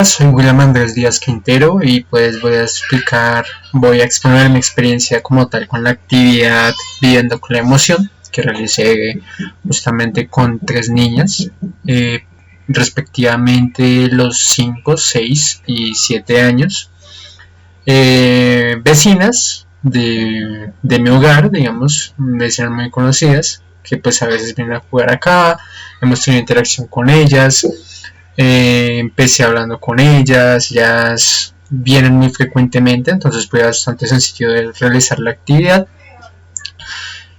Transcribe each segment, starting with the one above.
Soy William Andrés Díaz Quintero y pues voy a exponer mi experiencia como tal con la actividad Viviendo con la Emoción que realicé justamente con 3 niñas, respectivamente los 5, 6 y 7 años, vecinas de mi hogar, digamos, vecinas muy conocidas que pues a veces vienen a jugar acá, hemos tenido interacción con ellas. Empecé hablando con ellas, ellas vienen muy frecuentemente, entonces fue bastante sencillo de realizar la actividad.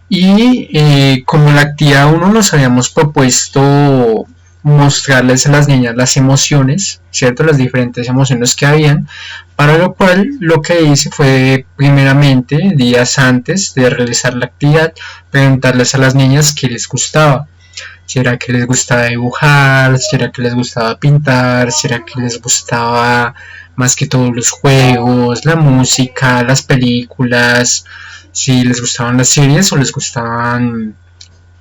Y como la actividad 1 nos habíamos propuesto mostrarles a las niñas las emociones, ¿cierto? Las diferentes emociones que habían, para lo cual lo que hice fue primeramente, días antes de realizar la actividad, preguntarles a las niñas qué les gustaba. Si era que les gustaba dibujar, si era que les gustaba pintar, si era que les gustaba más que todo los juegos, la música, las películas, si les gustaban las series o les gustaban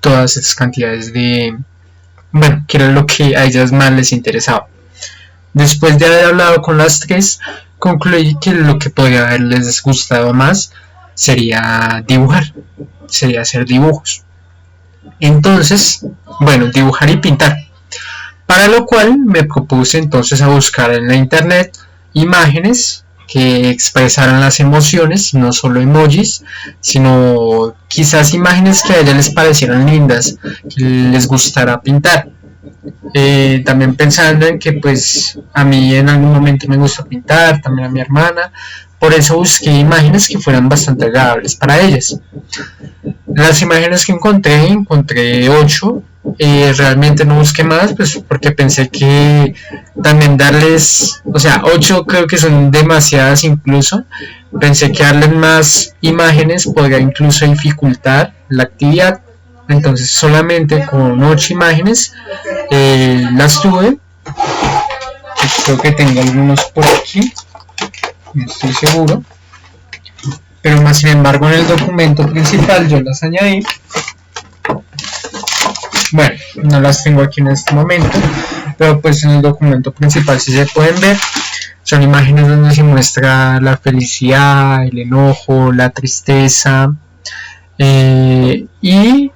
todas esas cantidades de... Bueno, que era lo que a ellas más les interesaba. Después de haber hablado con las 3, concluí que lo que podría haberles gustado más sería dibujar, sería hacer dibujos. Entonces, bueno, dibujar y pintar. Para lo cual me propuse entonces a buscar en la internet imágenes que expresaran las emociones, no solo emojis, sino quizás imágenes que a ellas les parecieran lindas, que les gustara pintar. También pensando en que pues a mí en algún momento me gusta pintar, también a mi hermana, por eso busqué imágenes que fueran bastante agradables para ellas. Las imágenes que encontré 8, realmente no busqué más, pues porque pensé que también darles, o sea, 8 creo que son demasiadas incluso, pensé que darles más imágenes podría incluso dificultar la actividad, entonces solamente con 8 imágenes las tuve, creo que tengo algunos por aquí, no estoy seguro. Pero más sin embargo en el documento principal yo las añadí. Bueno, no las tengo aquí en este momento, pero pues en el documento principal sí se pueden ver. Son imágenes donde se muestra la felicidad, el enojo, la tristeza. Y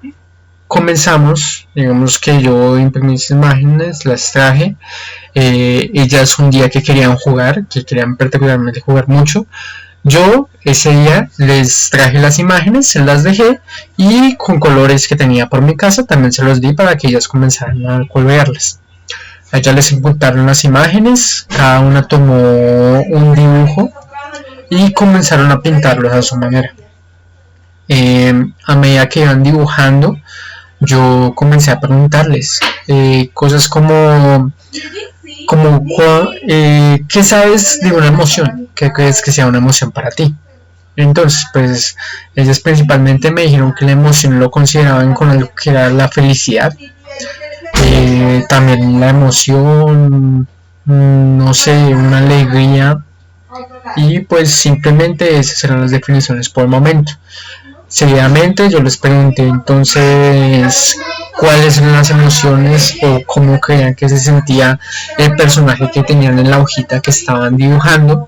comenzamos, digamos que yo imprimí esas imágenes, las traje. Ellas un día que querían jugar, que querían particularmente jugar mucho. Yo ese día les traje las imágenes, se las dejé y con colores que tenía por mi casa también se los di para que ellas comenzaran a colorearlas. A ellas les imputaron las imágenes, cada una tomó un dibujo y comenzaron a pintarlos a su manera. A medida que iban dibujando, yo comencé a preguntarles cosas como ¿qué sabes de una emoción? ¿Qué crees que sea una emoción para ti? Entonces, pues, ellas principalmente me dijeron que la emoción lo consideraban con algo que era la felicidad. También la emoción, no sé, una alegría. Y pues simplemente esas eran las definiciones por el momento. Seguidamente yo les pregunté entonces cuáles eran las emociones o cómo creían que se sentía el personaje que tenían en la hojita que estaban dibujando,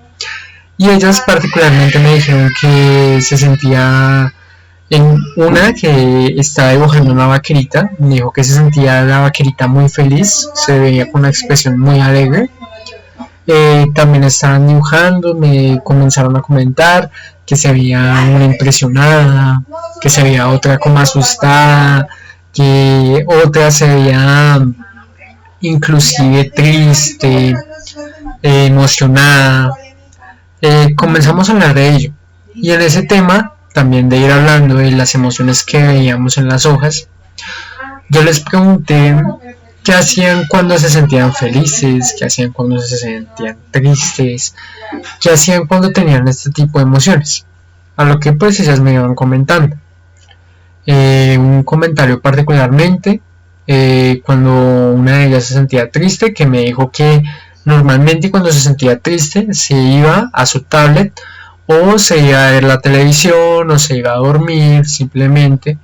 y ellas particularmente me dijeron que se sentía en una que estaba dibujando una vaquerita, me dijo que se sentía la vaquerita muy feliz, se veía con una expresión muy alegre. También estaban dibujando, me comenzaron a comentar que se veía una impresionada, que se veía otra como asustada, que otra se veía inclusive triste, emocionada. Comenzamos a hablar de ello y en ese tema también de ir hablando de las emociones que veíamos en las hojas, yo les pregunté qué hacían cuando se sentían felices, qué hacían cuando se sentían tristes, qué hacían cuando tenían este tipo de emociones, a lo que pues ellas me iban comentando. Un comentario particularmente cuando una de ellas se sentía triste, que me dijo que normalmente cuando se sentía triste se iba a su tablet o se iba a ver la televisión o se iba a dormir simplemente.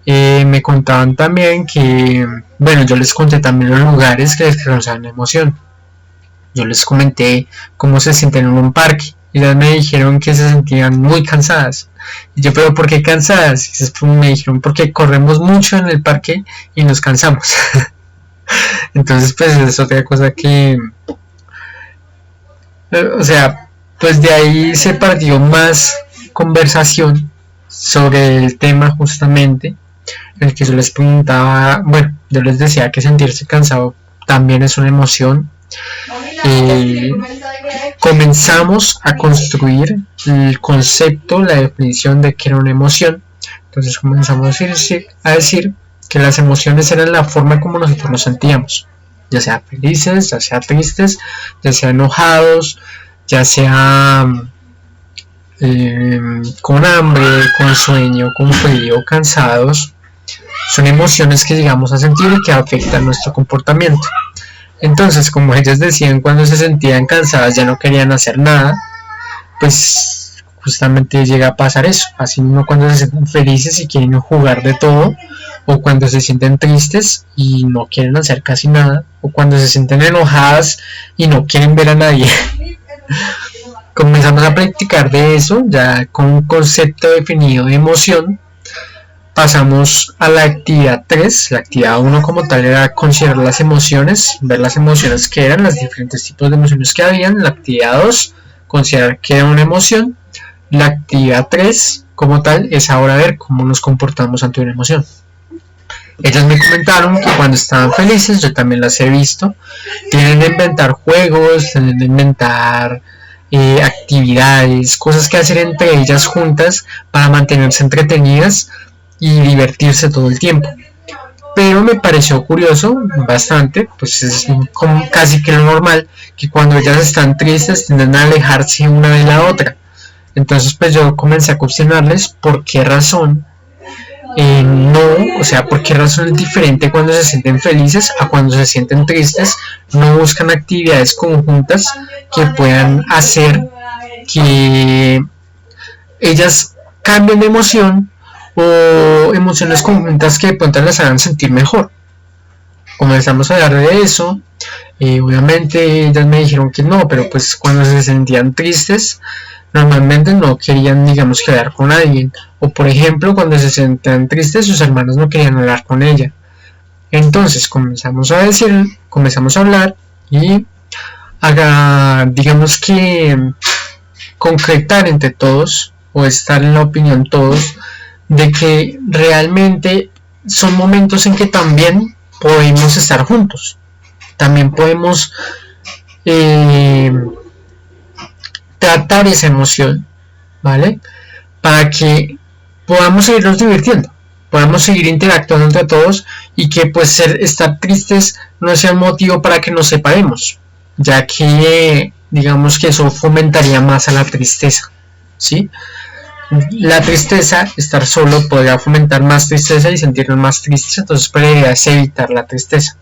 Me contaban también que, bueno, yo les conté también los lugares que les causaban emoción. yo les comenté cómo se sienten en un parque y ellas me dijeron que se sentían muy cansadas. Y yo, pero ¿por qué cansadas? Y después me dijeron, porque corremos mucho en el parque y nos cansamos. Entonces, pues es otra cosa que, o sea, pues de ahí se partió más conversación sobre el tema justamente, en el que yo les preguntaba, bueno, yo les decía que sentirse cansado también es una emoción. Comenzamos a construir el concepto, la definición de qué era una emoción. Entonces comenzamos a decir que las emociones eran la forma como nosotros nos sentíamos, ya sea felices, ya sea tristes, ya sea enojados, ya sea con hambre, con sueño, con frío, cansados. Son emociones que llegamos a sentir y que afectan nuestro comportamiento. Entonces, como ellas decían, cuando se sentían cansadas ya no querían hacer nada, pues justamente llega a pasar eso. Así mismo cuando se sienten felices y quieren jugar de todo, o cuando se sienten tristes y no quieren hacer casi nada, o cuando se sienten enojadas y no quieren ver a nadie. Comenzamos a practicar de eso, ya con un concepto definido de emoción. Pasamos a la actividad 3. La actividad 1 como tal era considerar las emociones, ver las emociones que eran, los diferentes tipos de emociones que habían. La actividad 2, considerar qué era una emoción. La actividad 3 como tal es ahora ver cómo nos comportamos ante una emoción. Ellas me comentaron que cuando estaban felices, yo también las he visto, tienen que inventar juegos, tienen que inventar actividades, cosas que hacer entre ellas juntas para mantenerse entretenidas y divertirse todo el tiempo. Pero me pareció curioso bastante, pues es como casi que lo normal, que cuando ellas están tristes tienden a alejarse una de la otra. Entonces pues yo comencé a cuestionarles por qué razón no, o sea, por qué razón es diferente cuando se sienten felices a cuando se sienten tristes. No buscan actividades conjuntas que puedan hacer que ellas cambien de emoción, o emociones conjuntas que de pronto las hagan sentir mejor. Comenzamos a hablar de eso. Obviamente ellas me dijeron que no, pero pues cuando se sentían tristes normalmente no querían, digamos, que hablar con alguien, o por ejemplo cuando se sentían tristes sus hermanos no querían hablar con ella. Entonces comenzamos a hablar y digamos que concretar entre todos, o estar en la opinión todos, de que realmente son momentos en que también podemos estar juntos, también podemos tratar esa emoción, ¿vale? Para que podamos seguirnos divirtiendo, podamos seguir interactuando entre todos, y que pues estar tristes no sea un motivo para que nos separemos, ya que digamos que eso fomentaría más a la tristeza, ¿sí? La tristeza, estar solo, podría fomentar más tristeza y sentirnos más tristes. Entonces la idea es evitar la tristeza,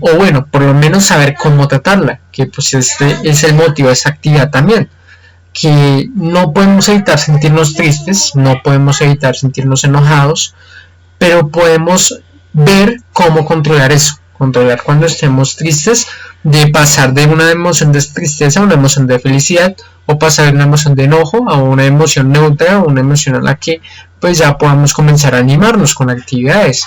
o bueno, por lo menos saber cómo tratarla, que pues este es el motivo de esta actividad también, que no podemos evitar sentirnos tristes, no podemos evitar sentirnos enojados, pero podemos ver cómo controlar eso, controlar cuando estemos tristes, de pasar de una emoción de tristeza a una emoción de felicidad, o pasar de una emoción de enojo a una emoción neutra, o una emoción a la que pues ya podamos comenzar a animarnos con actividades.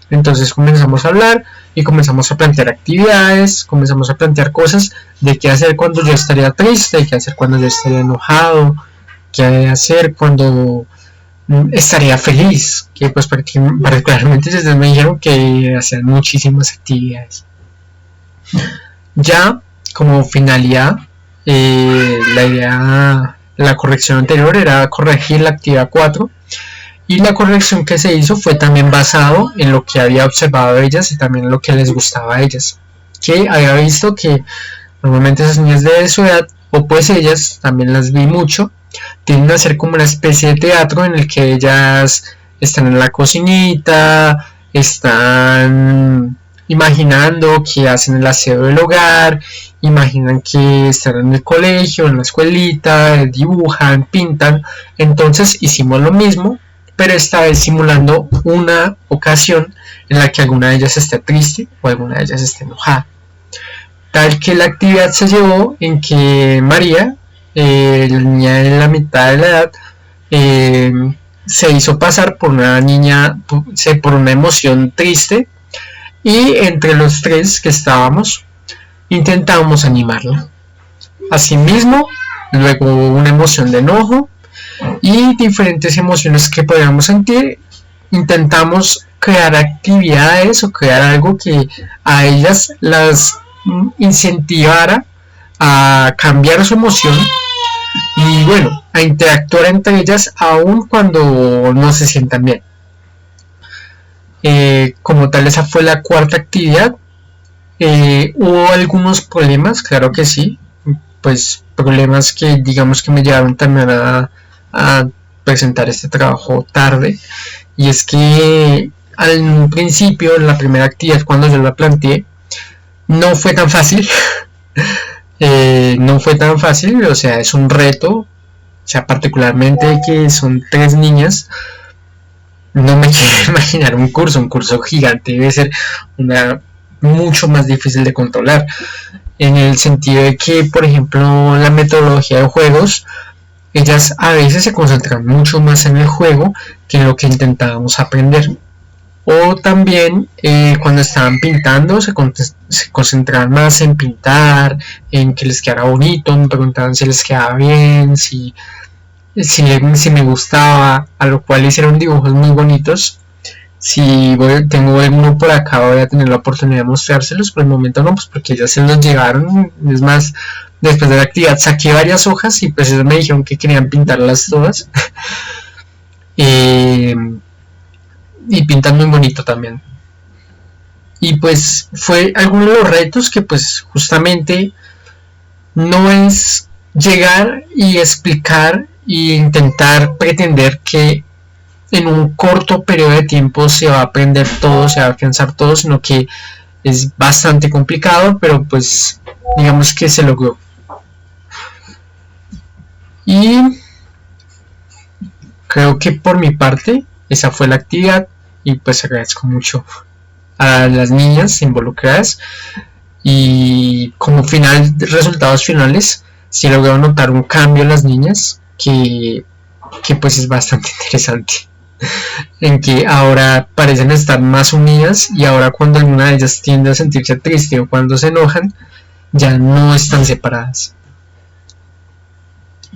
Entonces comenzamos a hablar y comenzamos a plantear actividades, comenzamos a plantear cosas de qué hacer cuando yo estaría triste, qué hacer cuando yo estaría enojado, qué hacer cuando estaría feliz, que pues particularmente ustedes me dijeron que hacían muchísimas actividades. Ya como finalidad, la idea, la corrección anterior era corregir la actividad 4, y la corrección que se hizo fue también basado en lo que había observado de ellas y también en lo que les gustaba a ellas, que había visto que normalmente esas niñas de su edad, o pues ellas, también las vi mucho, tienden a ser como una especie de teatro en el que ellas están en la cocinita, están imaginando que hacen el aseo del hogar, imaginan que están en el colegio, en la escuelita, dibujan, pintan. Entonces hicimos lo mismo, pero esta vez simulando una ocasión en la que alguna de ellas esté triste o alguna de ellas esté enojada. Tal que la actividad se llevó en que María, la niña de la mitad de la edad, eh, se hizo pasar por una niña, por una emoción triste, y entre los tres que estábamos intentábamos animarla. Asimismo, luego una emoción de enojo y diferentes emociones que podíamos sentir. Intentamos crear actividades o crear algo que a ellas las incentivara a cambiar su emoción y bueno, a interactuar entre ellas aun cuando no se sientan bien. Como tal, esa fue la cuarta actividad. Hubo algunos problemas, claro que sí, pues problemas que digamos que me llevaron también a presentar este trabajo tarde, y es que al principio, en la primera actividad, cuando yo la planteé, no fue tan fácil. No fue tan fácil, o sea, es un reto, o sea, particularmente que son tres niñas. No me quiero imaginar un curso gigante, debe ser una mucho más difícil de controlar, en el sentido de que, por ejemplo, la metodología de juegos, ellas a veces se concentran mucho más en el juego que en lo que intentábamos aprender. O también cuando estaban pintando se concentraban más en pintar, en que les quedara bonito, me preguntaban si les quedaba bien, si me gustaba, a lo cual hicieron dibujos muy bonitos. Si tengo alguno por acá, voy a tener la oportunidad de mostrárselos. Por el momento no, pues porque ya se los llegaron. Es más, después de la actividad saqué varias hojas y pues ellos me dijeron que querían pintarlas todas. Y pintan muy bonito también. Y pues fue alguno de los retos que pues justamente no es llegar y explicar e intentar pretender que en un corto periodo de tiempo se va a aprender todo, se va a afianzar todo, sino que es bastante complicado, pero pues digamos que se logró. Y creo que por mi parte esa fue la actividad, y pues agradezco mucho a las niñas involucradas, y como final, resultados finales, sí logré notar un cambio en las niñas que pues es bastante interesante, en que ahora parecen estar más unidas, y ahora cuando alguna de ellas tiende a sentirse triste o cuando se enojan, ya no están separadas.